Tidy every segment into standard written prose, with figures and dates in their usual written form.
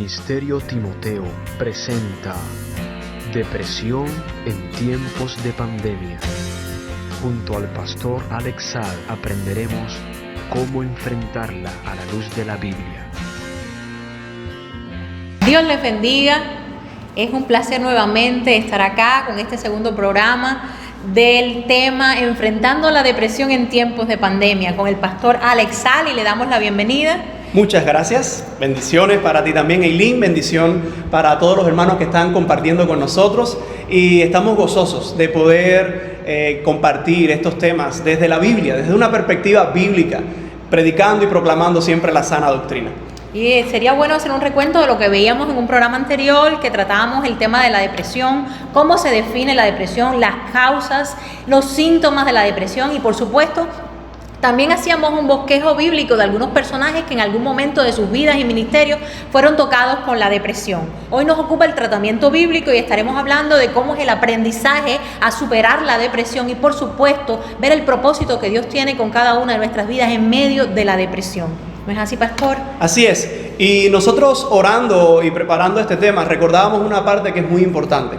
Ministerio Timoteo presenta Depresión en tiempos de pandemia. Junto al pastor Alex Saad aprenderemos cómo enfrentarla a la luz de la Biblia. Dios les bendiga. Es un placer nuevamente estar acá con este segundo programa del tema Enfrentando la depresión en tiempos de pandemia con el pastor Alex Saad, y le damos la bienvenida. Muchas gracias, bendiciones para ti también, Eileen, bendición para todos los hermanos que están compartiendo con nosotros, y estamos gozosos de poder compartir estos temas desde la Biblia, desde una perspectiva bíblica, predicando y proclamando siempre la sana doctrina. Y sería bueno hacer un recuento de lo que veíamos en un programa anterior, que tratábamos el tema de la depresión, cómo se define la depresión, las causas, los síntomas de la depresión, y por supuesto también hacíamos un bosquejo bíblico de algunos personajes que en algún momento de sus vidas y ministerios fueron tocados con la depresión. Hoy nos ocupa el tratamiento bíblico y estaremos hablando de cómo es el aprendizaje a superar la depresión y, por supuesto, ver el propósito que Dios tiene con cada una de nuestras vidas en medio de la depresión. ¿No es así, pastor? Así es. Y nosotros, orando y preparando este tema, recordábamos una parte que es muy importante.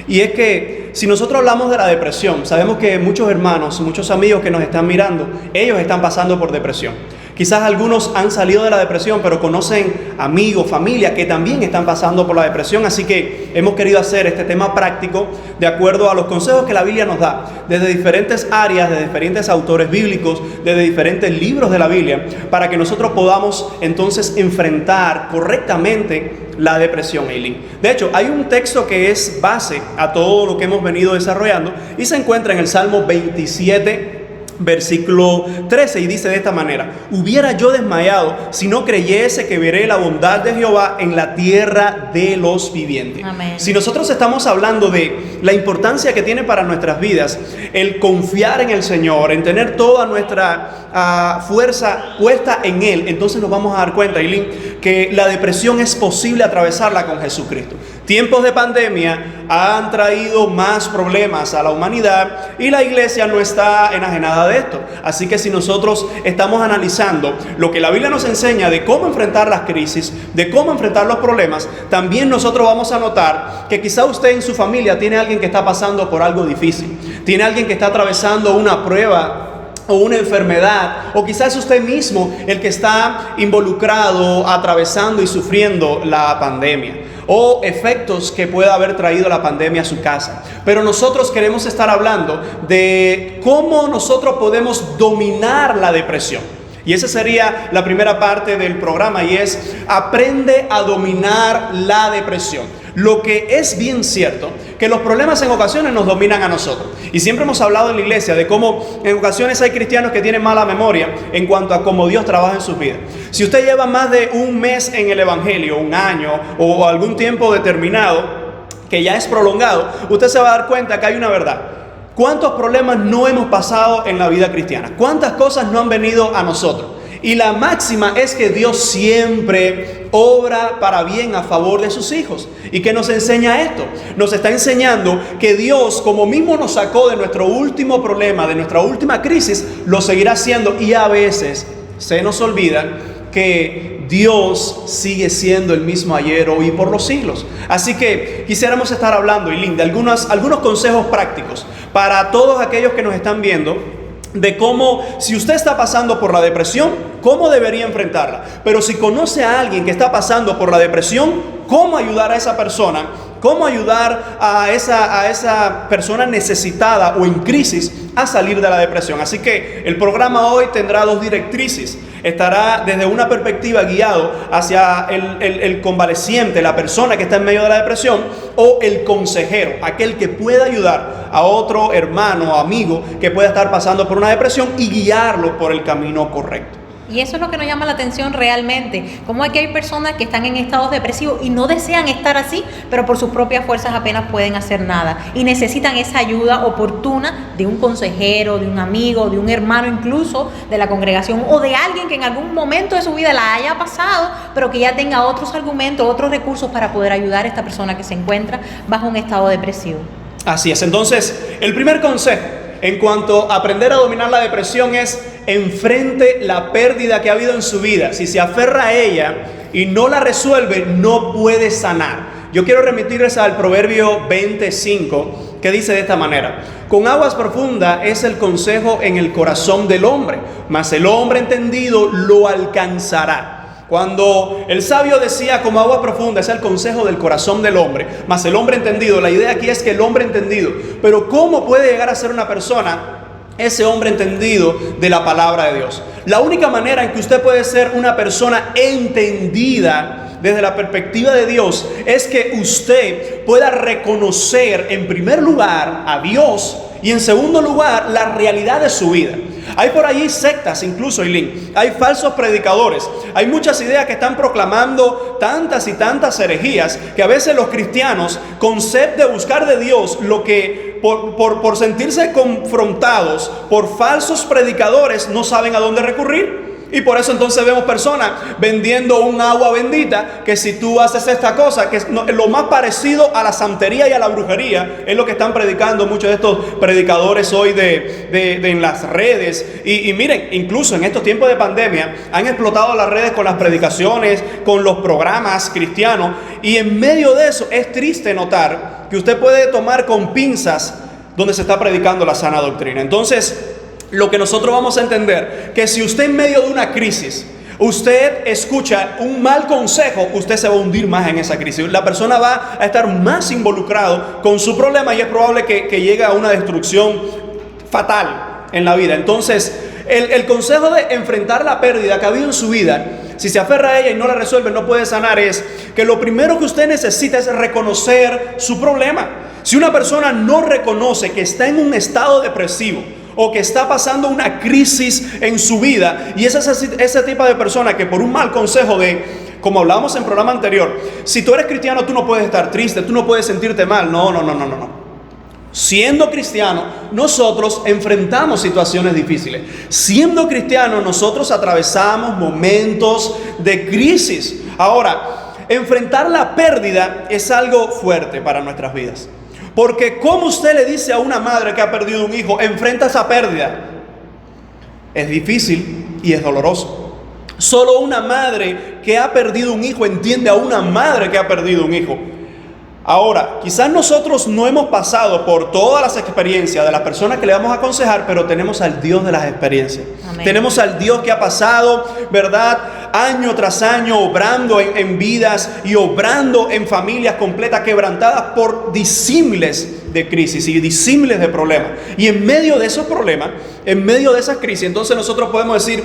Y es que si nosotros hablamos de la depresión, sabemos que muchos hermanos, muchos amigos que nos están mirando, ellos están pasando por depresión. Quizás algunos han salido de la depresión, pero conocen amigos, familia que también están pasando por la depresión. Así que hemos querido hacer este tema práctico de acuerdo a los consejos que la Biblia nos da, desde diferentes áreas, de diferentes autores bíblicos, desde diferentes libros de la Biblia, para que nosotros podamos entonces enfrentar correctamente la depresión, Eileen. De hecho, hay un texto que es base a todo lo que hemos venido desarrollando y se encuentra en el Salmo 27, versículo 13, y dice de esta manera: hubiera yo desmayado si no creyese que veré la bondad de Jehová en la tierra de los vivientes. Amén. Si nosotros estamos hablando de la importancia que tiene para nuestras vidas el confiar en el Señor, en tener toda nuestra fuerza puesta en Él, entonces nos vamos a dar cuenta, Eileen, que la depresión es posible atravesarla con Jesucristo. Tiempos de pandemia han traído más problemas a la humanidad y la iglesia no está enajenada de esto. Así que si nosotros estamos analizando lo que la Biblia nos enseña de cómo enfrentar las crisis, de cómo enfrentar los problemas, también nosotros vamos a notar que quizá usted en su familia tiene alguien que está pasando por algo difícil, tiene alguien que está atravesando una prueba o una enfermedad, o quizás usted mismo el que está involucrado, atravesando y sufriendo la pandemia, o efectos que pueda haber traído la pandemia a su casa. Pero nosotros queremos estar hablando de cómo nosotros podemos dominar la depresión. Y esa sería la primera parte del programa, y es: aprende a dominar la depresión. Lo que es bien cierto, que los problemas en ocasiones nos dominan a nosotros. Y siempre hemos hablado en la iglesia de cómo en ocasiones hay cristianos que tienen mala memoria en cuanto a cómo Dios trabaja en sus vidas. Si usted lleva más de un mes en el evangelio, un año o algún tiempo determinado que ya es prolongado, usted se va a dar cuenta que hay una verdad. ¿Cuántos problemas no hemos pasado en la vida cristiana? ¿Cuántas cosas no han venido a nosotros? Y la máxima es que Dios siempre obra para bien a favor de sus hijos. ¿Y qué nos enseña esto? Nos está enseñando que Dios, como mismo nos sacó de nuestro último problema, de nuestra última crisis, lo seguirá haciendo. Y a veces se nos olvida que Dios sigue siendo el mismo ayer, hoy y por los siglos. Así que quisiéramos estar hablando, Eileen, de algunos consejos prácticos para todos aquellos que nos están viendo, de cómo, si usted está pasando por la depresión, cómo debería enfrentarla. Pero si conoce a alguien que está pasando por la depresión, cómo ayudar a esa persona, cómo ayudar a esa persona necesitada o en crisis a salir de la depresión. Así que el programa hoy tendrá dos directrices. Estará desde una perspectiva guiado hacia el convaleciente, la persona que está en medio de la depresión, o el consejero, aquel que pueda ayudar a otro hermano o amigo que pueda estar pasando por una depresión y guiarlo por el camino correcto. Y eso es lo que nos llama la atención realmente, como aquí hay personas que están en estados depresivos y no desean estar así, pero por sus propias fuerzas apenas pueden hacer nada y necesitan esa ayuda oportuna de un consejero, de un amigo, de un hermano incluso de la congregación, o de alguien que en algún momento de su vida la haya pasado, pero que ya tenga otros argumentos, otros recursos para poder ayudar a esta persona que se encuentra bajo un estado depresivo. Así es. Entonces, el primer consejo en cuanto a aprender a dominar la depresión es: enfrente la pérdida que ha habido en su vida. Si se aferra a ella y no la resuelve, no puede sanar. Yo quiero remitirles al Proverbio 25, que dice de esta manera: con aguas profundas es el consejo en el corazón del hombre, mas el hombre entendido lo alcanzará. Cuando el sabio decía como agua profunda es el consejo del corazón del hombre, mas el hombre entendido, la idea aquí es que el hombre entendido, pero ¿cómo puede llegar a ser una persona ese hombre entendido de la palabra de Dios? La única manera en que usted puede ser una persona entendida desde la perspectiva de Dios es que usted pueda reconocer en primer lugar a Dios y en segundo lugar la realidad de su vida. Hay por allí sectas incluso, Eileen. Hay falsos predicadores. Hay muchas ideas que están proclamando tantas y tantas herejías que a veces los cristianos, con sed de buscar de Dios, lo que por sentirse confrontados por falsos predicadores, no saben a dónde recurrir. Y por eso entonces vemos personas vendiendo un agua bendita, que si tú haces esta cosa, que es lo más parecido a la santería y a la brujería, es lo que están predicando muchos de estos predicadores hoy en las redes. Y miren, incluso en estos tiempos de pandemia han explotado las redes con las predicaciones, con los programas cristianos, y en medio de eso es triste notar que usted puede tomar con pinzas donde se está predicando la sana doctrina. Entonces, lo que nosotros vamos a entender, que si usted en medio de una crisis, usted escucha un mal consejo, usted se va a hundir más en esa crisis. La persona va a estar más involucrado con su problema y es probable que llegue a una destrucción fatal en la vida. Entonces, el consejo de enfrentar la pérdida que ha habido en su vida, si se aferra a ella y no la resuelve, no puede sanar, es que lo primero que usted necesita es reconocer su problema. Si una persona no reconoce que está en un estado depresivo, o que está pasando una crisis en su vida, y es ese tipo de persona que por un mal consejo como hablábamos en el programa anterior, si tú eres cristiano tú no puedes estar triste, tú no puedes sentirte mal, no. Siendo cristiano, nosotros enfrentamos situaciones difíciles. Siendo cristianos, nosotros atravesamos momentos de crisis. Ahora, enfrentar la pérdida es algo fuerte para nuestras vidas. Porque ¿cómo usted le dice a una madre que ha perdido un hijo, enfrenta esa pérdida? Es difícil y es doloroso. Solo una madre que ha perdido un hijo entiende a una madre que ha perdido un hijo. Ahora, quizás nosotros no hemos pasado por todas las experiencias de las personas que le vamos a aconsejar, pero tenemos al Dios de las experiencias. Amén. Tenemos al Dios que ha pasado, ¿verdad?, año tras año obrando en vidas y obrando en familias completas quebrantadas por disímiles de crisis y disímiles de problemas. Y en medio de esos problemas, en medio de esas crisis, entonces nosotros podemos decir,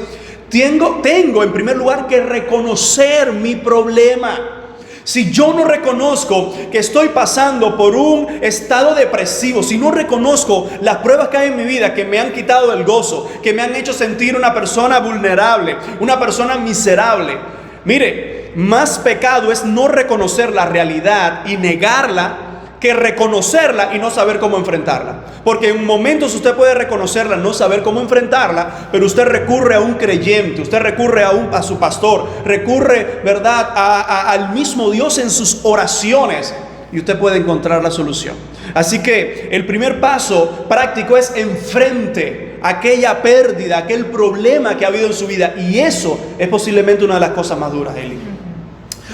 tengo en primer lugar que reconocer mi problema. Si yo no reconozco que estoy pasando por un estado depresivo, si no reconozco las pruebas que hay en mi vida que me han quitado el gozo, que me han hecho sentir una persona vulnerable, una persona miserable, mire, más pecado es no reconocer la realidad y negarla que reconocerla y no saber cómo enfrentarla. Porque en momentos usted puede reconocerla, no saber cómo enfrentarla, pero usted recurre a un creyente, usted recurre a su pastor, recurre, ¿verdad?, al mismo Dios en sus oraciones y usted puede encontrar la solución. Así que el primer paso práctico es enfrente aquella pérdida, aquel problema que ha habido en su vida, y eso es posiblemente una de las cosas más duras, Eli.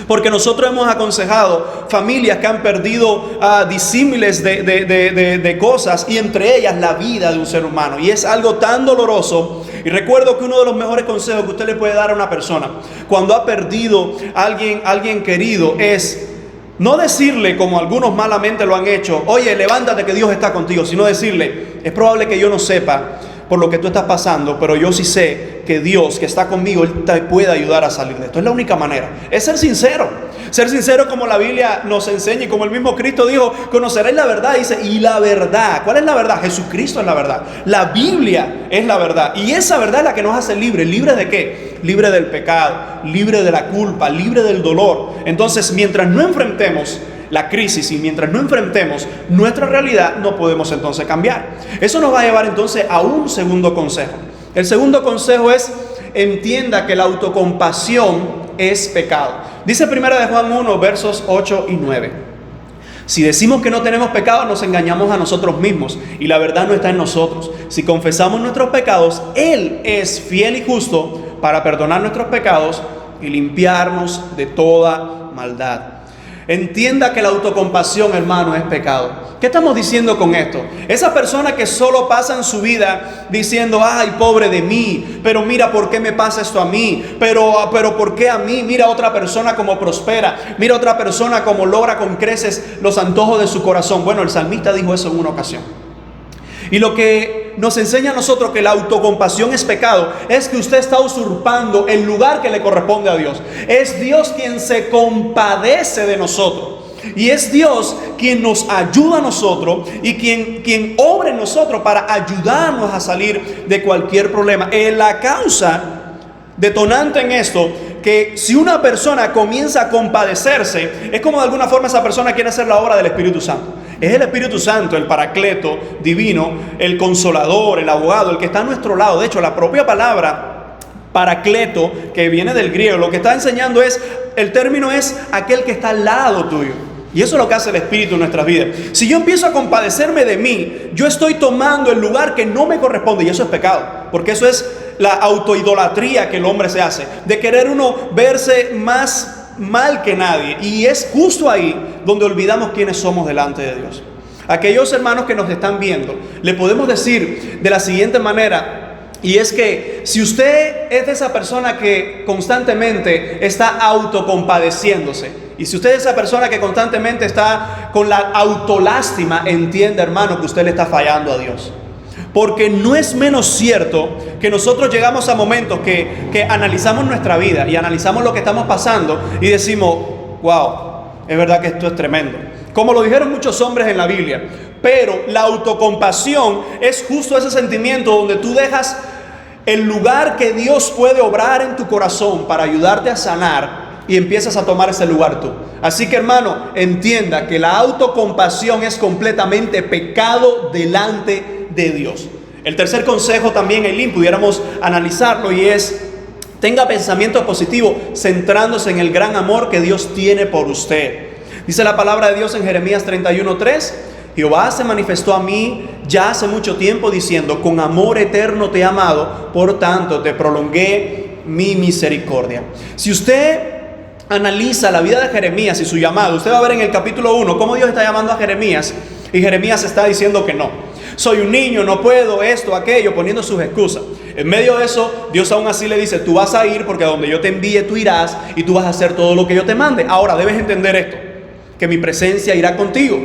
Porque nosotros hemos aconsejado familias que han perdido disímiles de cosas, y entre ellas la vida de un ser humano. Y es algo tan doloroso. Y recuerdo que uno de los mejores consejos que usted le puede dar a una persona cuando ha perdido a alguien querido es no decirle, como algunos malamente lo han hecho, oye, levántate que Dios está contigo, sino decirle, es probable que yo no sepa por lo que tú estás pasando, pero yo sí sé que Dios que está conmigo, Él te puede ayudar a salir de esto. Es la única manera, es ser sincero como la Biblia nos enseña y como el mismo Cristo dijo, conoceréis la verdad. Dice, y la verdad, ¿cuál es la verdad? Jesucristo es la verdad, la Biblia es la verdad, y esa verdad es la que nos hace libres. ¿Libres de qué? Libre del pecado, libre de la culpa, libre del dolor. Entonces, mientras no enfrentemos la crisis y mientras no enfrentemos nuestra realidad, no podemos entonces cambiar. Eso nos va a llevar entonces a un segundo consejo. El segundo consejo es: entienda que la autocompasión es pecado. Dice 1 Juan 1, versos 8 y 9. Si decimos que no tenemos pecado, nos engañamos a nosotros mismos y la verdad no está en nosotros. Si confesamos nuestros pecados, Él es fiel y justo para perdonar nuestros pecados y limpiarnos de toda maldad. Entienda que la autocompasión, hermano, es pecado. ¿Qué estamos diciendo con esto? Esa persona que solo pasa en su vida diciendo, ay, pobre de mí, pero mira por qué me pasa esto a mí, pero por qué a mí, mira a otra persona cómo prospera, mira a otra persona cómo logra con creces los antojos de su corazón. Bueno, el salmista dijo eso en una ocasión. Y lo que nos enseña a nosotros que la autocompasión es pecado, es que usted está usurpando el lugar que le corresponde a Dios. Es Dios quien se compadece de nosotros. Y es Dios quien nos ayuda a nosotros y quien obra en nosotros para ayudarnos a salir de cualquier problema. La causa detonante en esto, que si una persona comienza a compadecerse, es como de alguna forma esa persona quiere hacer la obra del Espíritu Santo. Es el Espíritu Santo, el paracleto divino, el consolador, el abogado, el que está a nuestro lado. De hecho, la propia palabra paracleto, que viene del griego, lo que está enseñando es, el término es aquel que está al lado tuyo. Y eso es lo que hace el Espíritu en nuestras vidas. Si yo empiezo a compadecerme de mí, yo estoy tomando el lugar que no me corresponde, y eso es pecado, porque eso es la autoidolatría que el hombre se hace, de querer uno verse más mal que nadie. Y es justo ahí donde olvidamos quiénes somos delante de Dios. Aquellos hermanos que nos están viendo, le podemos decir de la siguiente manera, y es que si usted es de esa persona que constantemente está autocompadeciéndose, y si usted es esa persona que constantemente está con la autolástima, entienda, hermano, que usted le está fallando a Dios. Porque no es menos cierto que nosotros llegamos a momentos que analizamos nuestra vida y analizamos lo que estamos pasando y decimos, wow, es verdad que esto es tremendo. Como lo dijeron muchos hombres en la Biblia. Pero la autocompasión es justo ese sentimiento donde tú dejas el lugar que Dios puede obrar en tu corazón para ayudarte a sanar y empiezas a tomar ese lugar tú. Así que, hermano, entienda que la autocompasión es completamente pecado delante de Dios. El tercer consejo también, Eileen, pudiéramos analizarlo, y es: tenga pensamiento positivo centrándose en el gran amor que Dios tiene por usted. Dice la palabra de Dios en Jeremías 31:3: Jehová se manifestó a mí ya hace mucho tiempo diciendo, con amor eterno te he amado, por tanto te prolongué mi misericordia. Si usted analiza la vida de Jeremías y su llamado, usted va a ver en el capítulo 1 cómo Dios está llamando a Jeremías, y Jeremías está diciendo que no. Soy un niño, no puedo, esto, aquello, poniendo sus excusas. En medio de eso, Dios aún así le dice: tú vas a ir, porque a donde yo te envíe tú irás, y tú vas a hacer todo lo que yo te mande. Ahora debes entender esto, que mi presencia irá contigo,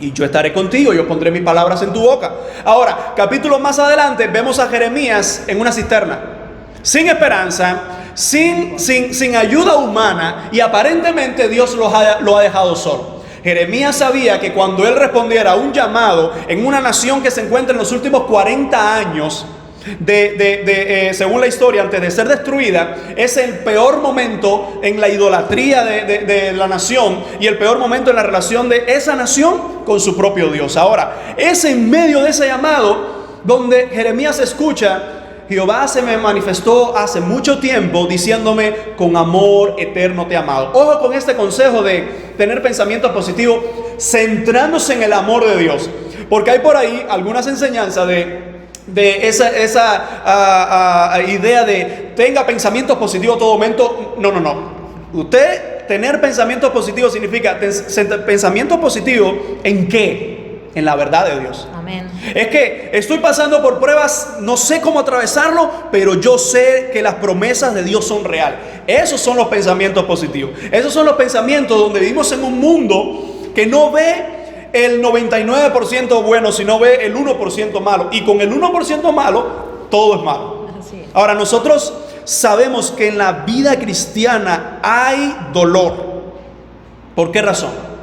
y yo estaré contigo, yo pondré mis palabras en tu boca. Ahora, capítulos más adelante, vemos a Jeremías en una cisterna, sin esperanza, sin ayuda humana, y aparentemente Dios lo ha dejado solo. Jeremías sabía que cuando él respondiera a un llamado en una nación que se encuentra en los últimos 40 años según la historia, antes de ser destruida, es el peor momento en la idolatría de la nación, y el peor momento en la relación de esa nación con su propio Dios. Ahora, es en medio de ese llamado donde Jeremías escucha: Jehová se me manifestó hace mucho tiempo diciéndome, con amor eterno te he amado. Ojo con este consejo de tener pensamientos positivos centrándose en el amor de Dios, porque hay por ahí algunas enseñanzas de esa idea de tenga pensamientos positivos todo momento. No. Usted tener pensamientos positivos significa pensamientos positivos ¿en qué? En la verdad de Dios. Amén. Es que estoy pasando por pruebas, no sé cómo atravesarlo, pero yo sé que las promesas de Dios son reales. Esos son los pensamientos positivos. Esos son los pensamientos donde vivimos en un mundo que no ve el 99% bueno, sino ve el 1% malo. Y con el 1% malo, todo es malo. Así es. Ahora, nosotros sabemos que en la vida cristiana hay dolor. ¿Por qué razón?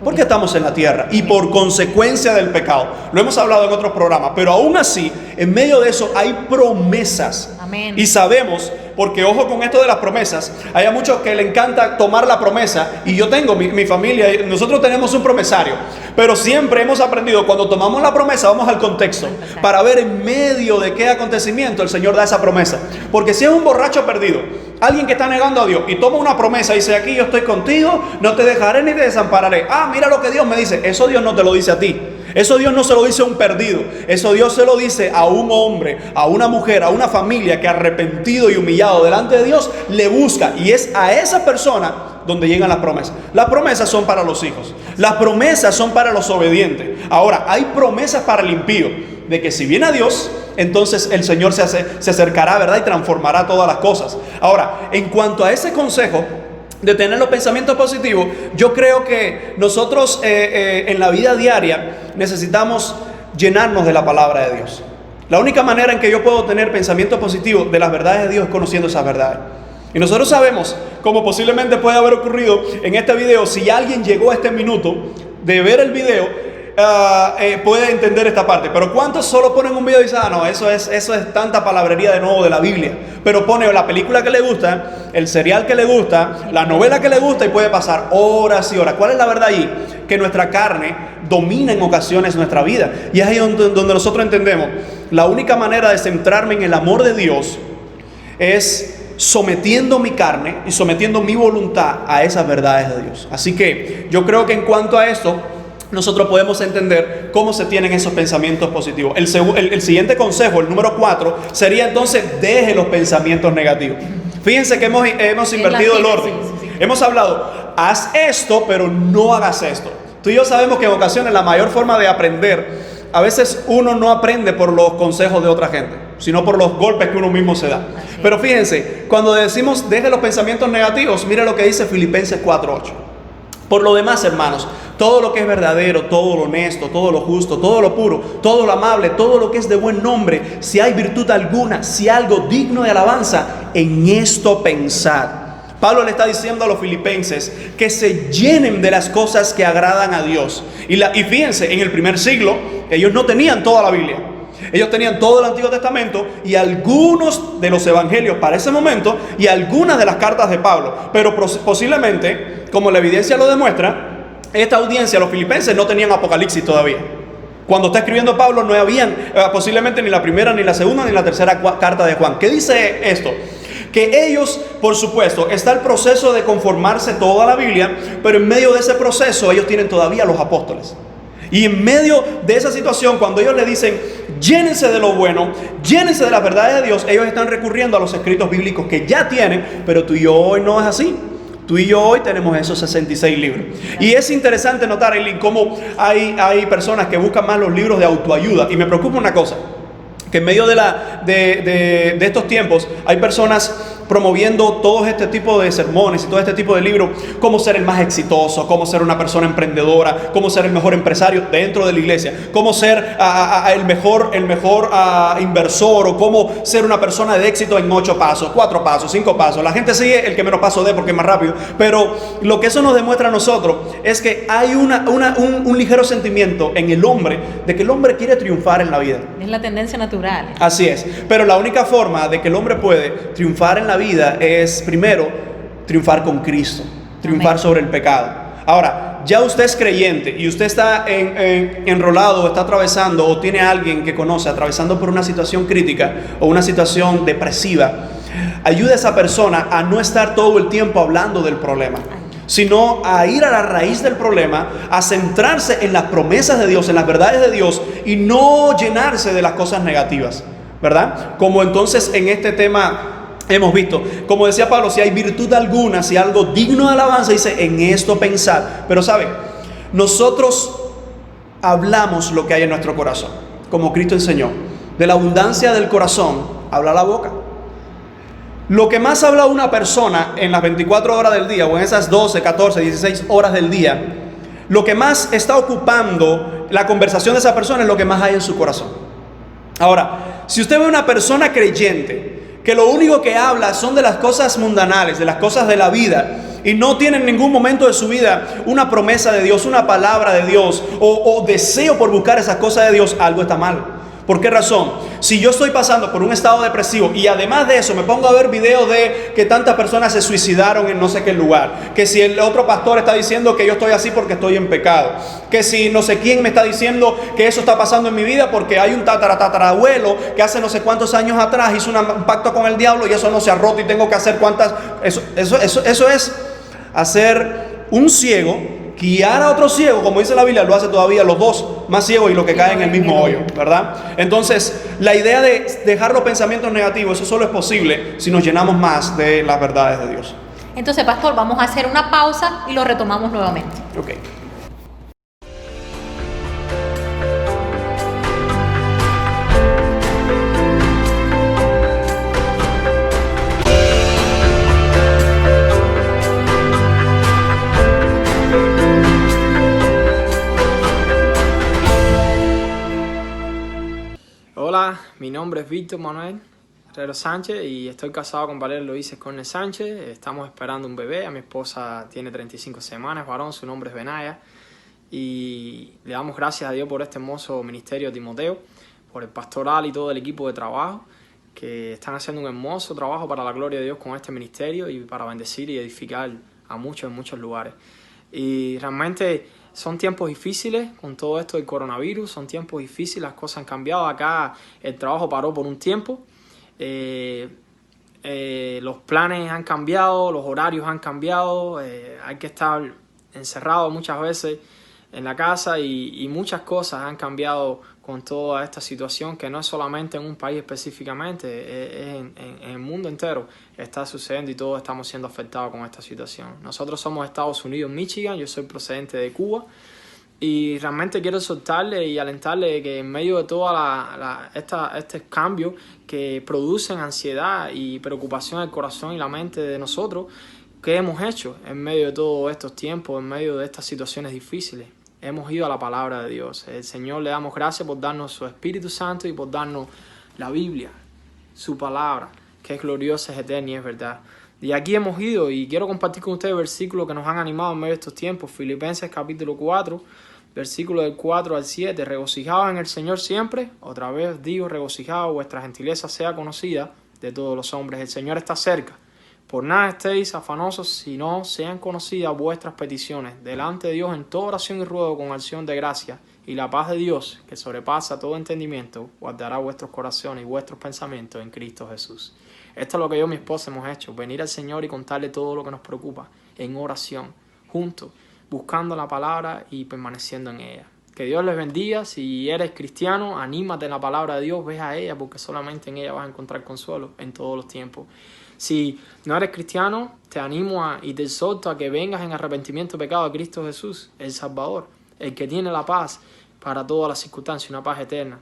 Porque estamos en la tierra y por consecuencia del pecado. Lo hemos hablado en otros programas, pero aún así, en medio de eso hay promesas. Amén. Y sabemos, porque ojo con esto de las promesas, hay a muchos que le encanta tomar la promesa, y yo tengo mi familia, nosotros tenemos un promesario, pero siempre hemos aprendido, cuando tomamos la promesa, vamos al contexto, para ver en medio de qué acontecimiento el Señor da esa promesa. Porque si es un borracho perdido, alguien que está negando a Dios y toma una promesa y dice: aquí yo estoy contigo, no te dejaré ni te desampararé. Ah, mira lo que Dios me dice. Eso Dios no te lo dice a ti. Eso Dios no se lo dice a un perdido. Eso Dios se lo dice a un hombre, a una mujer, a una familia que arrepentido y humillado delante de Dios le busca. Y es a esa persona donde llegan las promesas. Las promesas son para los hijos. Las promesas son para los obedientes. Ahora, hay promesas para el impío, de que si viene a Dios, entonces el Señor se acercará, ¿verdad? Y transformará todas las cosas. Ahora, en cuanto a ese consejo de tener los pensamientos positivos, yo creo que nosotros en la vida diaria necesitamos llenarnos de la palabra de Dios. La única manera en que yo puedo tener pensamientos positivos de las verdades de Dios es conociendo esas verdades. Y nosotros sabemos, como posiblemente puede haber ocurrido en este video, si alguien llegó a este minuto de ver el video, puede entender esta parte. Pero ¿cuántos solo ponen un video y dicen, no, eso es tanta palabrería de nuevo de la Biblia? Pero pone la película que le gusta, el serial que le gusta, la novela que le gusta, y puede pasar horas y horas. ¿Cuál es la verdad allí? Que nuestra carne domina en ocasiones nuestra vida. Y es ahí donde nosotros entendemos, la única manera de centrarme en el amor de Dios es sometiendo mi carne y sometiendo mi voluntad a esas verdades de Dios. Así que yo creo que en cuanto a esto, nosotros podemos entender cómo se tienen esos pensamientos positivos. El siguiente consejo, el número 4, sería entonces: deje los pensamientos negativos. Fíjense que hemos invertido el orden. Hemos hablado, haz esto, pero no hagas esto. Tú y yo sabemos que en ocasiones la mayor forma de aprender, a veces uno no aprende por los consejos de otra gente, sino por los golpes que uno mismo se da. Pero fíjense, cuando decimos deje los pensamientos negativos, mire lo que dice Filipenses 4:8. Por lo demás, hermanos, todo lo que es verdadero, todo lo honesto, todo lo justo, todo lo puro, todo lo amable, todo lo que es de buen nombre, si hay virtud alguna, si algo digno de alabanza, en esto pensad. Pablo le está diciendo a los filipenses que se llenen de las cosas que agradan a Dios. Y fíjense, en el primer siglo, ellos no tenían toda la Biblia. Ellos tenían todo el Antiguo Testamento y algunos de los evangelios para ese momento y algunas de las cartas de Pablo. Pero posiblemente, como la evidencia lo demuestra, esta audiencia, los filipenses, no tenían Apocalipsis todavía. Cuando está escribiendo Pablo no habían posiblemente ni la primera, ni la segunda, ni la tercera carta de Juan. ¿Qué dice esto? Que ellos, por supuesto, está el proceso de conformarse toda la Biblia, pero en medio de ese proceso ellos tienen todavía los apóstoles. Y en medio de esa situación, cuando ellos le dicen, llénense de lo bueno, llénense de las verdades de Dios, ellos están recurriendo a los escritos bíblicos que ya tienen, pero tú y yo hoy no es así. Tú y yo hoy tenemos esos 66 libros. Y es interesante notar, Eileen, cómo hay personas que buscan más los libros de autoayuda. Y me preocupa una cosa, que en medio de estos tiempos hay personas promoviendo todo este tipo de sermones y todo este tipo de libros, cómo ser el más exitoso, cómo ser una persona emprendedora, cómo ser el mejor empresario dentro de la iglesia, cómo ser el mejor inversor, o cómo ser una persona de éxito en 8 pasos, 4 pasos, 5 pasos. La gente sigue el que menos paso dé porque es más rápido, pero lo que eso nos demuestra a nosotros es que hay un ligero sentimiento en el hombre de que el hombre quiere triunfar en la vida. Es la tendencia natural. Así es, pero la única forma de que el hombre puede triunfar en la vida es, primero, triunfar con Cristo, triunfar sobre el pecado. Ahora, ya usted es creyente y usted está enrolado, está atravesando, o tiene a alguien que conoce atravesando por una situación crítica o una situación depresiva, ayude a esa persona a no estar todo el tiempo hablando del problema, sino a ir a la raíz del problema, a centrarse en las promesas de Dios, en las verdades de Dios, y no llenarse de las cosas negativas, ¿verdad? Como entonces en este tema hemos visto, como decía Pablo, si hay virtud alguna, si algo digno de alabanza, dice, en esto pensad. Pero ¿sabe? Nosotros hablamos lo que hay en nuestro corazón, como Cristo enseñó. De la abundancia del corazón habla la boca. Lo que más habla una persona en las 24 horas del día, o en esas 12, 14, 16 horas del día, lo que más está ocupando la conversación de esa persona es lo que más hay en su corazón. Ahora, si usted ve una persona creyente que lo único que habla son de las cosas mundanales, de las cosas de la vida, y no tiene en ningún momento de su vida una promesa de Dios, una palabra de Dios, o deseo por buscar esas cosas de Dios, algo está mal. ¿Por qué razón? Si yo estoy pasando por un estado depresivo y además de eso me pongo a ver videos de que tantas personas se suicidaron en no sé qué lugar, que si el otro pastor está diciendo que yo estoy así porque estoy en pecado, que si no sé quién me está diciendo que eso está pasando en mi vida porque hay un tatarabuelo que hace no sé cuántos años atrás hizo un pacto con el diablo y eso no se ha roto y tengo que hacer cuántas... Eso es hacer un ciego guiar a otro ciego, como dice la Biblia, lo hace todavía los dos más ciegos y los que caen en el mismo hoyo, ¿verdad? Entonces, la idea de dejar los pensamientos negativos, eso solo es posible si nos llenamos más de las verdades de Dios. Entonces, pastor, vamos a hacer una pausa y lo retomamos nuevamente. Ok. Hola, mi nombre es Víctor Manuel Herrero Sánchez y estoy casado con Valeria Loíza Cornes Sánchez. Estamos esperando un bebé. A mi esposa tiene 35 semanas, varón, su nombre es Benaya. Y le damos gracias a Dios por este hermoso ministerio de Timoteo, por el pastoral y todo el equipo de trabajo, que están haciendo un hermoso trabajo para la gloria de Dios con este ministerio y para bendecir y edificar a muchos en muchos lugares. Y realmente son tiempos difíciles con todo esto del coronavirus, son tiempos difíciles, las cosas han cambiado. Acá el trabajo paró por un tiempo, los planes han cambiado, los horarios han cambiado, hay que estar encerrado muchas veces en la casa y muchas cosas han cambiado con toda esta situación, que no es solamente en un país específicamente, es en el mundo entero está sucediendo y todos estamos siendo afectados con esta situación. Nosotros somos Estados Unidos, Michigan, yo soy procedente de Cuba y realmente quiero soltarle y alentarle que en medio de toda este cambio que producen ansiedad y preocupación en el corazón y la mente de nosotros, ¿qué hemos hecho en medio de todos estos tiempos, en medio de estas situaciones difíciles? Hemos ido a la palabra de Dios. El Señor le damos gracias por darnos su Espíritu Santo y por darnos la Biblia, su palabra, que es gloriosa, es eterna y es verdad. Y aquí hemos ido y quiero compartir con ustedes versículos que nos han animado en medio de estos tiempos. Filipenses capítulo 4, versículos del 4 al 7. Regocijaos en el Señor siempre. Otra vez digo, regocijaos, vuestra gentileza sea conocida de todos los hombres. El Señor está cerca. Por nada estéis afanosos, sino sean conocidas vuestras peticiones delante de Dios en toda oración y ruego con acción de gracia, y la paz de Dios, que sobrepasa todo entendimiento, guardará vuestros corazones y vuestros pensamientos en Cristo Jesús. Esto es lo que yo y mi esposa hemos hecho, venir al Señor y contarle todo lo que nos preocupa en oración, juntos, buscando la palabra y permaneciendo en ella. Que Dios les bendiga. Si eres cristiano, anímate en la palabra de Dios, ve a ella, porque solamente en ella vas a encontrar consuelo en todos los tiempos. Si no eres cristiano, te animo y te exhorto a que vengas en arrepentimiento de pecado a Cristo Jesús, el Salvador, el que tiene la paz para todas las circunstancias, una paz eterna,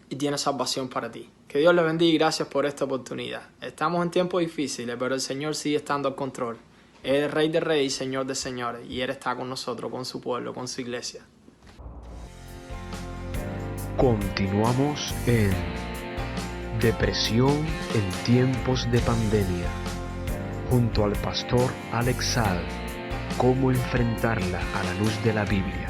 y tiene salvación para ti. Que Dios les bendiga y gracias por esta oportunidad. Estamos en tiempos difíciles, pero el Señor sigue estando al control. Él es Rey de Reyes y Señor de Señores, y Él está con nosotros, con su pueblo, con su iglesia. Continuamos en Depresión en tiempos de pandemia, junto al pastor Alex Saad, cómo enfrentarla a la luz de la Biblia.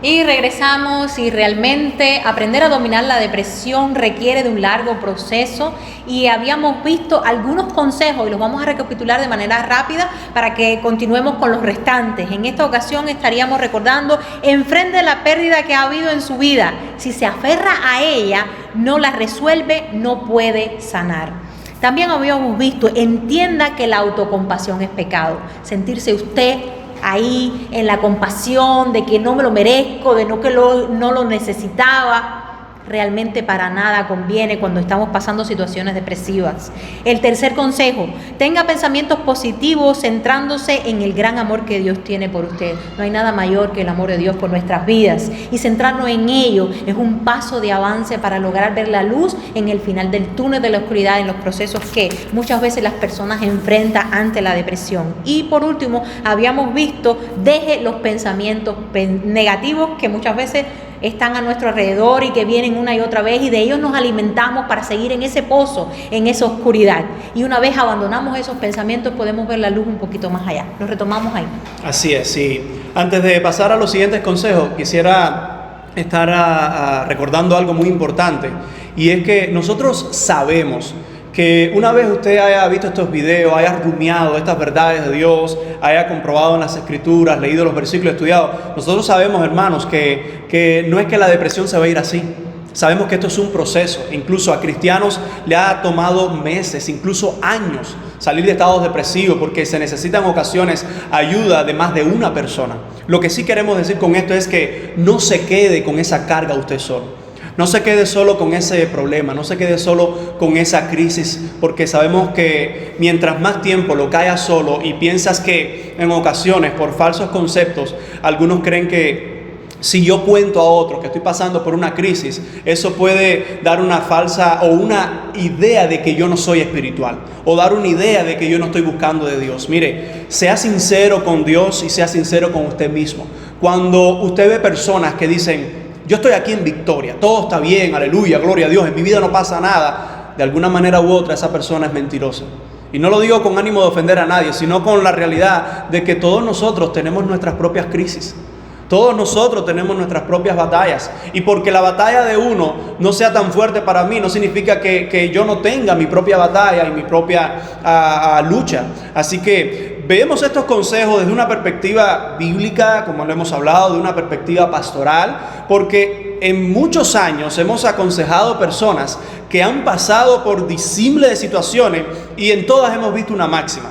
Y regresamos, y realmente aprender a dominar la depresión requiere de un largo proceso, y habíamos visto algunos consejos y los vamos a recapitular de manera rápida para que continuemos con los restantes. En esta ocasión estaríamos recordando: enfrente la pérdida que ha habido en su vida. Si se aferra a ella, no la resuelve, no puede sanar. También habíamos visto: entienda que la autocompasión es pecado. Sentirse usted ahí en la compasión de que no me lo merezco, de no lo necesitaba, realmente para nada conviene cuando estamos pasando situaciones depresivas. El tercer consejo: tenga pensamientos positivos centrándose en el gran amor que Dios tiene por usted. No hay nada mayor que el amor de Dios por nuestras vidas, y centrarnos en ello es un paso de avance para lograr ver la luz en el final del túnel de la oscuridad, en los procesos que muchas veces las personas enfrentan ante la depresión. Y por último, habíamos visto: deje los pensamientos negativos que muchas veces están a nuestro alrededor y que vienen una y otra vez, y de ellos nos alimentamos para seguir en ese pozo, en esa oscuridad. Y una vez abandonamos esos pensamientos, podemos ver la luz un poquito más allá. Lo retomamos ahí. Así es, sí. Antes de pasar a los siguientes consejos, quisiera estar recordando algo muy importante, y es que nosotros sabemos que una vez usted haya visto estos videos, haya rumiado estas verdades de Dios, haya comprobado en las Escrituras, leído los versículos, estudiado, nosotros sabemos, hermanos, que no es que la depresión se va a ir así. Sabemos que esto es un proceso. Incluso a cristianos le ha tomado meses, incluso años, salir de estados depresivos, porque se necesita en ocasiones ayuda de más de una persona. Lo que sí queremos decir con esto es que no se quede con esa carga usted solo. No se quede solo con ese problema, no se quede solo con esa crisis, porque sabemos que mientras más tiempo lo caigas solo y piensas que en ocasiones por falsos conceptos, algunos creen que si yo cuento a otros que estoy pasando por una crisis, eso puede dar una falsa o una idea de que yo no soy espiritual, o dar una idea de que yo no estoy buscando de Dios. Mire, sea sincero con Dios y sea sincero con usted mismo. Cuando usted ve personas que dicen, yo estoy aquí en victoria, todo está bien, aleluya, gloria a Dios, en mi vida no pasa nada, de alguna manera u otra esa persona es mentirosa. Y no lo digo con ánimo de ofender a nadie, sino con la realidad de que todos nosotros tenemos nuestras propias crisis. Todos nosotros tenemos nuestras propias batallas. Y porque la batalla de uno no sea tan fuerte para mí, no significa que yo no tenga mi propia batalla y mi propia lucha. Así que vemos estos consejos desde una perspectiva bíblica, como lo hemos hablado, de una perspectiva pastoral, porque en muchos años hemos aconsejado personas que han pasado por disímiles de situaciones y en todas hemos visto una máxima,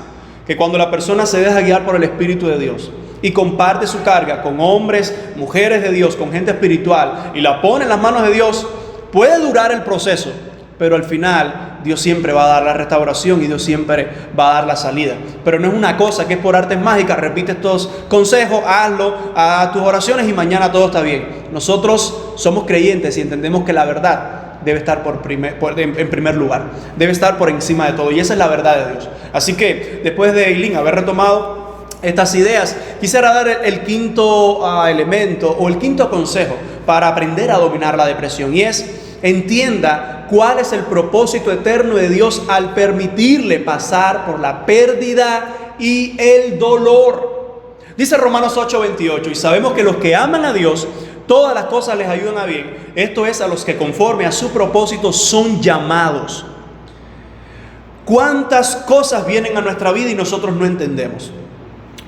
que cuando la persona se deja guiar por el Espíritu de Dios y comparte su carga con hombres, mujeres de Dios, con gente espiritual y la pone en las manos de Dios, puede durar el proceso, pero al final Dios siempre va a dar la restauración y Dios siempre va a dar la salida. Pero no es una cosa que es por artes mágicas, repite estos consejos, hazlo, a tus oraciones y mañana todo está bien. Nosotros somos creyentes y entendemos que la verdad debe estar en primer lugar, debe estar por encima de todo, y esa es la verdad de Dios. Así que después de Eileen haber retomado estas ideas, quisiera dar el quinto elemento o el quinto consejo para aprender a dominar la depresión, y es: entienda cuál es el propósito eterno de Dios al permitirle pasar por la pérdida y el dolor. Dice Romanos 8:28, y sabemos que los que aman a Dios, todas las cosas les ayudan a bien. Esto es, a los que conforme a su propósito son llamados. ¿Cuántas cosas vienen a nuestra vida y nosotros no entendemos?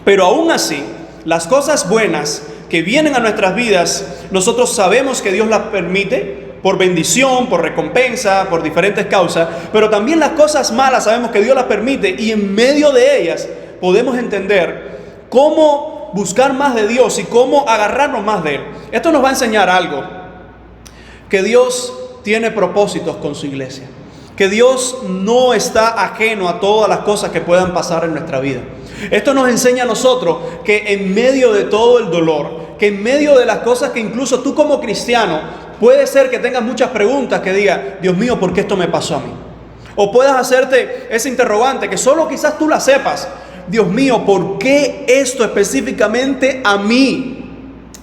Pero aún así, las cosas buenas que vienen a nuestras vidas, nosotros sabemos que Dios las permite por bendición, por recompensa, por diferentes causas, pero también las cosas malas sabemos que Dios las permite, y en medio de ellas podemos entender cómo buscar más de Dios y cómo agarrarnos más de Él. Esto nos va a enseñar algo: que Dios tiene propósitos con su iglesia, que Dios no está ajeno a todas las cosas que puedan pasar en nuestra vida. Esto nos enseña a nosotros que en medio de todo el dolor, que en medio de las cosas que incluso tú como cristiano puede ser que tengas muchas preguntas, que digas, Dios mío, ¿por qué esto me pasó a mí? O puedas hacerte ese interrogante que solo quizás tú la sepas: Dios mío, ¿por qué esto específicamente a mí?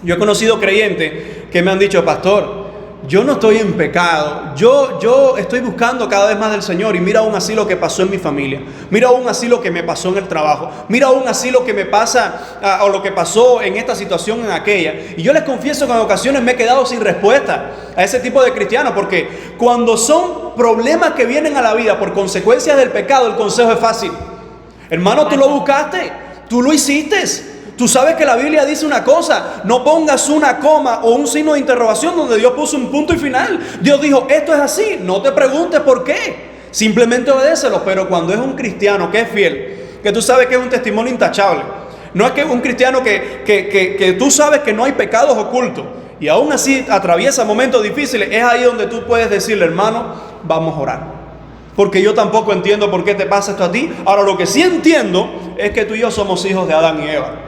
Yo he conocido creyentes que me han dicho: pastor, yo no estoy en pecado, yo estoy buscando cada vez más del Señor, y mira aún así lo que pasó en mi familia, mira aún así lo que me pasó en el trabajo, mira aún así lo que me pasa o lo que pasó en esta situación, en aquella. Y yo les confieso que en ocasiones me he quedado sin respuesta a ese tipo de cristianos, porque cuando son problemas que vienen a la vida por consecuencias del pecado, el consejo es fácil. Hermano, tú lo buscaste, tú lo hiciste. Tú sabes que la Biblia dice una cosa: no pongas una coma o un signo de interrogación donde Dios puso un punto y final. Dios dijo, esto es así, no te preguntes por qué, simplemente obedécelo. Pero cuando es un cristiano que es fiel, que tú sabes que es un testimonio intachable, no es que es un cristiano que tú sabes que no hay pecados ocultos, y aún así atraviesa momentos difíciles, es ahí donde tú puedes decirle: hermano, vamos a orar, porque yo tampoco entiendo por qué te pasa esto a ti. Ahora, lo que sí entiendo es que tú y yo somos hijos de Adán y Eva.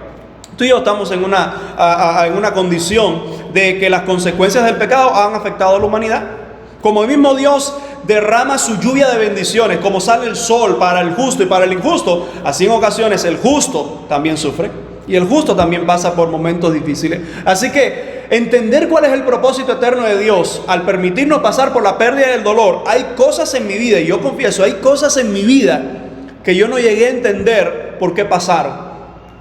Tú y yo estamos en una condición de que las consecuencias del pecado han afectado a la humanidad. Como el mismo Dios derrama su lluvia de bendiciones, como sale el sol para el justo y para el injusto, así en ocasiones el justo también sufre y el justo también pasa por momentos difíciles. Así que entender cuál es el propósito eterno de Dios al permitirnos pasar por la pérdida y el dolor. Hay cosas en mi vida, y yo confieso, hay cosas en mi vida que yo no llegué a entender por qué pasaron.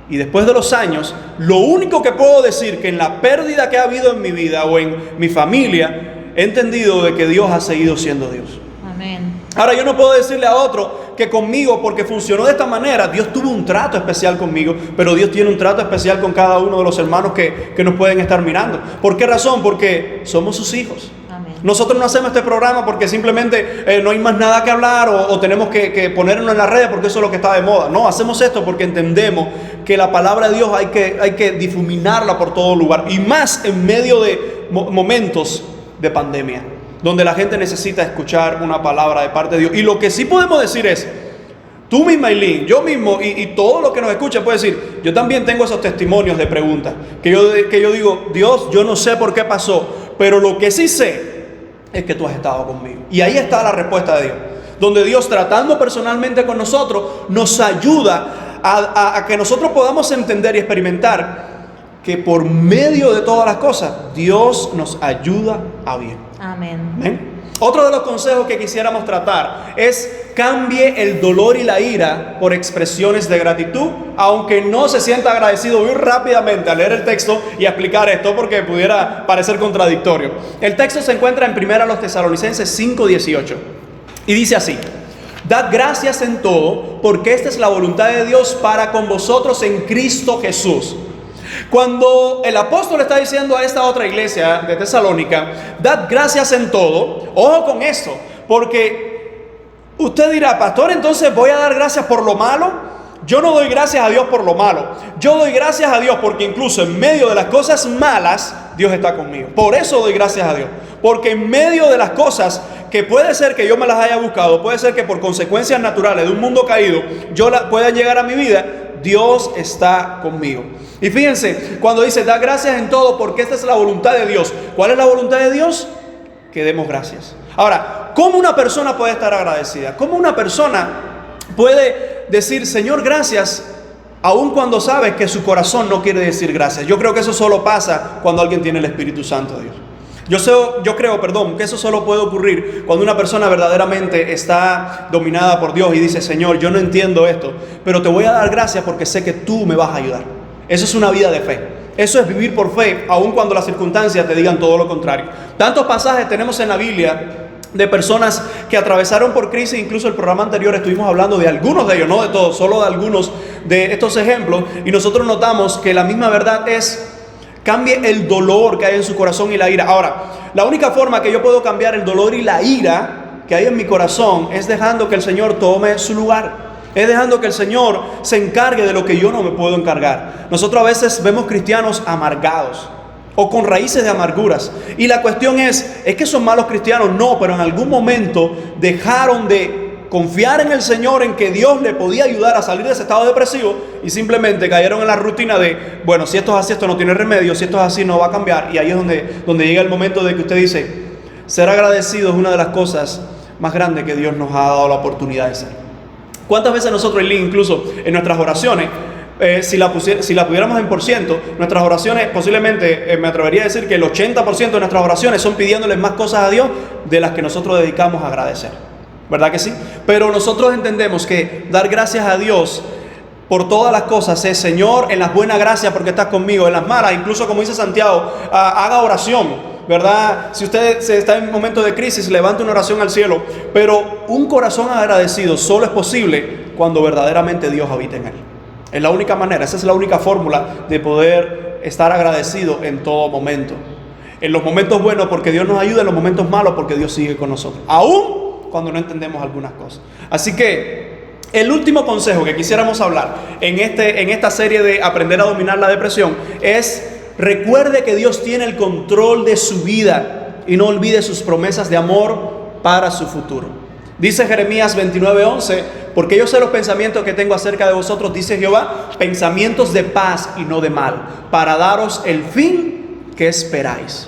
Y después de los años, lo único que puedo decir que en la pérdida que ha habido en mi vida o en mi familia, he entendido de que Dios ha seguido siendo Dios. Amén. Ahora, yo no puedo decirle a otro que conmigo, porque funcionó de esta manera, Dios tuvo un trato especial conmigo, pero Dios tiene un trato especial con cada uno de los hermanos que nos pueden estar mirando. ¿Por qué razón? Porque somos sus hijos. Amén. Nosotros no hacemos este programa porque simplemente no hay más nada que hablar o tenemos que ponerlo en las redes porque eso es lo que está de moda. No, hacemos esto porque entendemos que la palabra de Dios hay que difuminarla por todo lugar. Y más en medio de momentos de pandemia, donde la gente necesita escuchar una palabra de parte de Dios. Y lo que sí podemos decir es, tú misma, Eileen, yo mismo y todo lo que nos escucha puede decir, yo también tengo esos testimonios de preguntas, que yo digo, Dios, yo no sé por qué pasó, pero lo que sí sé es que tú has estado conmigo. Y ahí está la respuesta de Dios, donde Dios, tratando personalmente con nosotros, nos ayuda a que nosotros podamos entender y experimentar que por medio de todas las cosas, Dios nos ayuda a bien. Amén. ¿Ven? Otro de los consejos que quisiéramos tratar es: cambie el dolor y la ira por expresiones de gratitud, aunque no se sienta agradecido. Voy rápidamente a leer el texto y a explicar esto porque pudiera parecer contradictorio. El texto se encuentra en 1 Tesalonicenses 5:18 y dice así: dad gracias en todo, porque esta es la voluntad de Dios para con vosotros en Cristo Jesús. Cuando el apóstol está diciendo a esta otra iglesia de Tesalónica, dad gracias en todo, ojo con esto, porque usted dirá, pastor, entonces voy a dar gracias por lo malo. Yo no doy gracias a Dios por lo malo. Yo doy gracias a Dios porque incluso en medio de las cosas malas, Dios está conmigo. Por eso doy gracias a Dios. Porque en medio de las cosas que puede ser que yo me las haya buscado, puede ser que por consecuencias naturales de un mundo caído, puedan llegar a mi vida, Dios está conmigo. Y fíjense, cuando dice, da gracias en todo porque esta es la voluntad de Dios. ¿Cuál es la voluntad de Dios? Que demos gracias. Ahora, ¿cómo una persona puede estar agradecida? ¿Cómo una persona puede decir, Señor, gracias, aun cuando sabe que su corazón no quiere decir gracias? Yo creo que eso solo pasa cuando alguien tiene el Espíritu Santo de Dios. Yo creo que eso solo puede ocurrir cuando una persona verdaderamente está dominada por Dios y dice, Señor, yo no entiendo esto, pero te voy a dar gracias porque sé que tú me vas a ayudar. Eso es una vida de fe. Eso es vivir por fe, aun cuando las circunstancias te digan todo lo contrario. Tantos pasajes tenemos en la Biblia de personas que atravesaron por crisis. Incluso el programa anterior estuvimos hablando de algunos de ellos, no de todos, solo de algunos de estos ejemplos. Y nosotros notamos que la misma verdad es: cambie el dolor que hay en su corazón y la ira. Ahora, la única forma que yo puedo cambiar el dolor y la ira que hay en mi corazón es dejando que el Señor tome su lugar. Es dejando que el Señor se encargue de lo que yo no me puedo encargar. Nosotros a veces vemos cristianos amargados o con raíces de amarguras. Y la cuestión es que son malos cristianos. No, pero en algún momento dejaron de confiar en el Señor, en que Dios le podía ayudar a salir de ese estado depresivo, y simplemente cayeron en la rutina de, bueno, si esto es así, esto no tiene remedio, si esto es así, no va a cambiar. Y ahí es donde llega el momento de que usted dice, ser agradecido es una de las cosas más grandes que Dios nos ha dado la oportunidad de ser. ¿Cuántas veces nosotros, incluso en nuestras oraciones, si la pudiéramos en por ciento, nuestras oraciones posiblemente, me atrevería a decir que el 80% de nuestras oraciones son pidiéndoles más cosas a Dios de las que nosotros dedicamos a agradecer? ¿Verdad que sí? Pero nosotros entendemos que dar gracias a Dios por todas las cosas es, Señor, en las buenas gracias porque estás conmigo, en las malas, incluso como dice Santiago, haga oración, ¿verdad? Si usted está en un momento de crisis, levante una oración al cielo. Pero un corazón agradecido solo es posible cuando verdaderamente Dios habita en él. Es la única manera, esa es la única fórmula de poder estar agradecido en todo momento. En los momentos buenos porque Dios nos ayuda, en los momentos malos porque Dios sigue con nosotros, aún cuando no entendemos algunas cosas. Así que el último consejo que quisiéramos hablar en esta serie de aprender a dominar la depresión es: recuerde que Dios tiene el control de su vida y no olvide sus promesas de amor para su futuro. Dice Jeremías 29:11, porque yo sé los pensamientos que tengo acerca de vosotros, dice Jehová, pensamientos de paz y no de mal, para daros el fin que esperáis.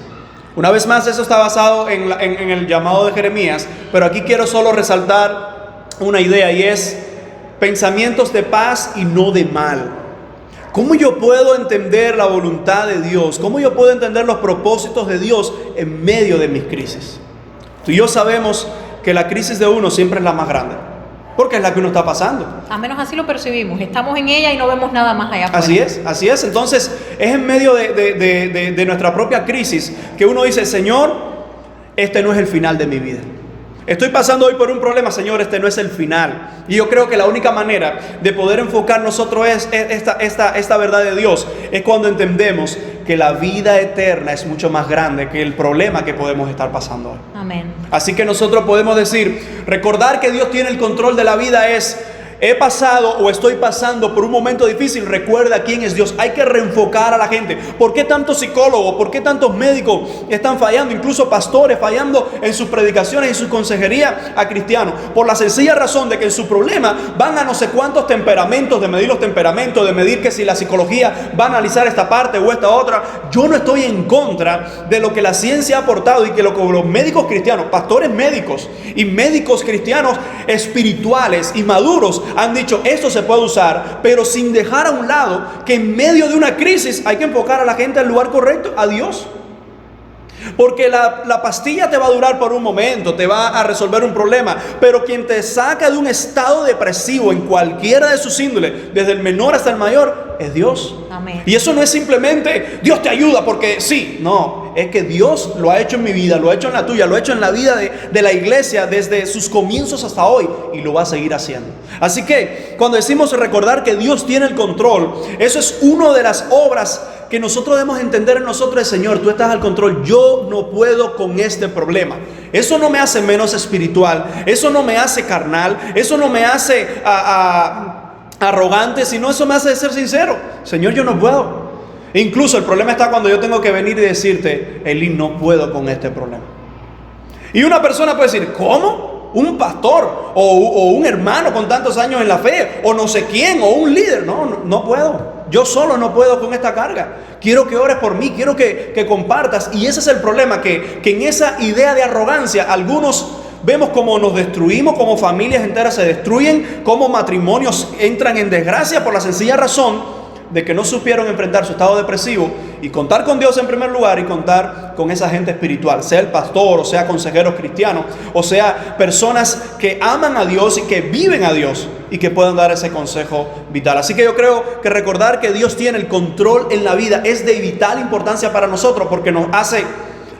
Una vez más, eso está basado en el llamado de Jeremías, pero aquí quiero solo resaltar una idea, y es pensamientos de paz y no de mal. ¿Cómo yo puedo entender la voluntad de Dios? ¿Cómo yo puedo entender los propósitos de Dios en medio de mis crisis? Tú y yo sabemos que la crisis de uno siempre es la más grande, porque es la que uno está pasando. A menos así lo percibimos, estamos en ella y no vemos nada más allá afuera. Así es. Entonces es en medio de nuestra propia crisis que uno dice, Señor, este no es el final de mi vida. Estoy pasando hoy por un problema, Señor, este no es el final. Y yo creo que la única manera de poder enfocar nosotros esta verdad de Dios es cuando entendemos que la vida eterna es mucho más grande que el problema que podemos estar pasando hoy. Amén. Así que nosotros podemos decir, recordar que Dios tiene el control de la vida es: he pasado o estoy pasando por un momento difícil, recuerda quién es Dios. Hay que reenfocar a la gente. ¿Por qué tantos psicólogos? ¿Por qué tantos médicos están fallando? Incluso pastores fallando en sus predicaciones y su consejería a cristianos. Por la sencilla razón de que en su problema van a no sé cuántos temperamentos, de medir los temperamentos, de medir que si la psicología va a analizar esta parte o esta otra. Yo no estoy en contra de lo que la ciencia ha aportado y que lo que los médicos cristianos, pastores médicos y médicos cristianos espirituales y maduros han dicho, esto se puede usar, pero sin dejar a un lado que en medio de una crisis hay que enfocar a la gente al lugar correcto, a Dios. Porque la pastilla te va a durar por un momento, te va a resolver un problema, pero quien te saca de un estado depresivo en cualquiera de sus índoles, desde el menor hasta el mayor, es Dios. Amén. Y eso no es simplemente Dios te ayuda porque sí, no, es que Dios lo ha hecho en mi vida, lo ha hecho en la tuya, lo ha hecho en la vida de la iglesia desde sus comienzos hasta hoy y lo va a seguir haciendo. Así que cuando decimos recordar que Dios tiene el control, eso es una de las obras que nosotros debemos entender en nosotros: es, Señor, tú estás al control, yo no puedo con este problema. Eso no me hace menos espiritual, eso no me hace carnal, eso no me hace arrogante, sino eso me hace ser sincero. Señor, yo no puedo. Incluso el problema está cuando yo tengo que venir y decirte, Eli, no puedo con este problema. Y una persona puede decir, ¿cómo? Un pastor o un hermano con tantos años en la fe, o no sé quién, o un líder. No puedo. Yo solo no puedo con esta carga. Quiero que ores por mí, quiero que compartas. Y ese es el problema, que en esa idea de arrogancia algunos vemos cómo nos destruimos, cómo familias enteras se destruyen, cómo matrimonios entran en desgracia por la sencilla razón de que no supieron enfrentar su estado depresivo y contar con Dios en primer lugar y contar con esa gente espiritual, sea el pastor, o sea consejeros cristianos, o sea personas que aman a Dios y que viven a Dios y que puedan dar ese consejo vital. Así que yo creo que recordar que Dios tiene el control en la vida es de vital importancia para nosotros, porque nos hace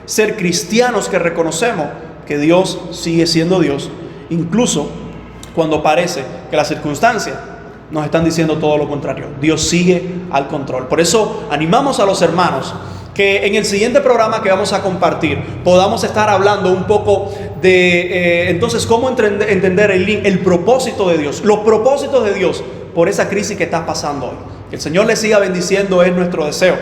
ser cristianos que reconocemos que Dios sigue siendo Dios, incluso cuando parece que las circunstancias nos están diciendo todo lo contrario. Dios sigue al control. Por eso animamos a los hermanos que en el siguiente programa que vamos a compartir podamos estar hablando un poco de entonces cómo entender el propósito de Dios, los propósitos de Dios por esa crisis que está pasando hoy. Que el Señor les siga bendiciendo, es nuestro deseo.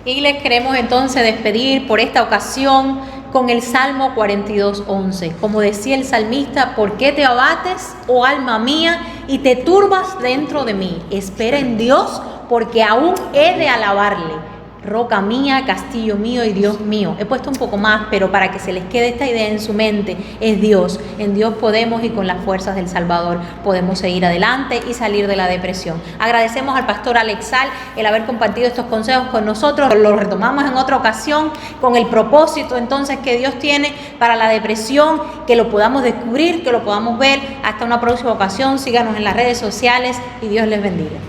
Y les queremos entonces despedir por esta ocasión con el Salmo 42:11. Como decía el salmista, ¿por qué te abates, oh alma mía, y te turbas dentro de mí? Espera en Dios, porque aún he de alabarle. Roca mía, castillo mío y Dios mío. He puesto un poco más, pero para que se les quede esta idea en su mente, es Dios. En Dios podemos, y con las fuerzas del Salvador podemos seguir adelante y salir de la depresión. Agradecemos al pastor Alexal el haber compartido estos consejos con nosotros. Los retomamos en otra ocasión con el propósito entonces que Dios tiene para la depresión, que lo podamos descubrir, que lo podamos ver. Hasta una próxima ocasión. Síganos en las redes sociales y Dios les bendiga.